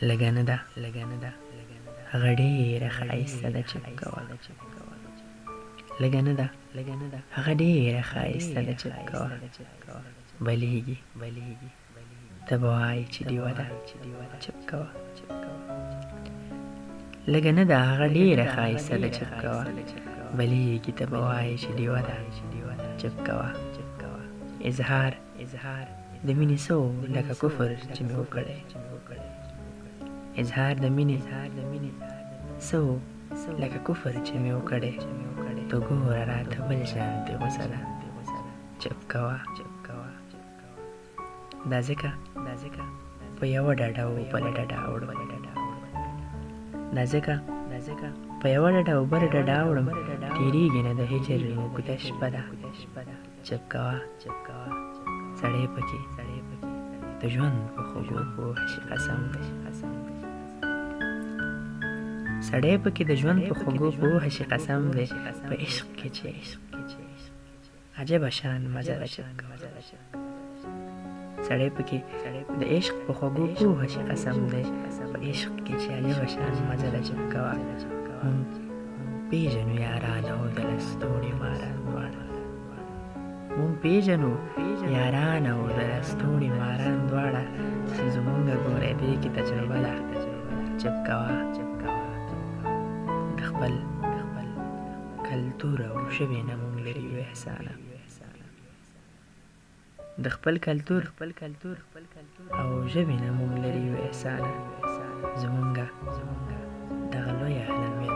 لږه نه ده هغه ډېره ښایسته ده چپ کوه لږه نه ده هغه ډېره ښایسته ده چپ کوه بلیږي ته به وایې چې ډیوه ده چپ کوه لږه نه ده هغه ډېره ښایسته ده چپ کوه بلیږي ته به وایې چې ډیوه ده چپ کوه اظهار د مینې څه لکه کفر چې مې وکړی اظهار د مینې څه لکه کفر چې مې وکړی تو ګوره راته بل شانتې غوسه ده چپ کوه دا ځکه په یوه ډډه او بله ډډه اوړم دا ځکه په یوه ډډه او بله ډډه اوړم تېرېږي نه د هجر اوږده شپه ده چپ کوه سړی پکې د ژوند په خوږو پوه شي قسم دی سړی پکې د ژوند په خوږو پوه شي قسم دی په عشق کې چې عجبه شان مزه ده چپ کوه سړی پکې د عشق په خوږو پوه شي قسم دی په عشق کې چې عجبه شان مزه ده چپ کوه مونږ پېژنو یاران او د لستوڼي ماران دواړه مونږ پېژنو یاران او د لستوڼي ماران دواړه چې زمونږه ګورې دې کې تجربه ده چپ کوه د خپل کلتور او ژبې نه مونږ لري یو احسانه د خپل کلتور او ژبې نه مونږ لري یو احسانه زمونږه دغه لویه هنر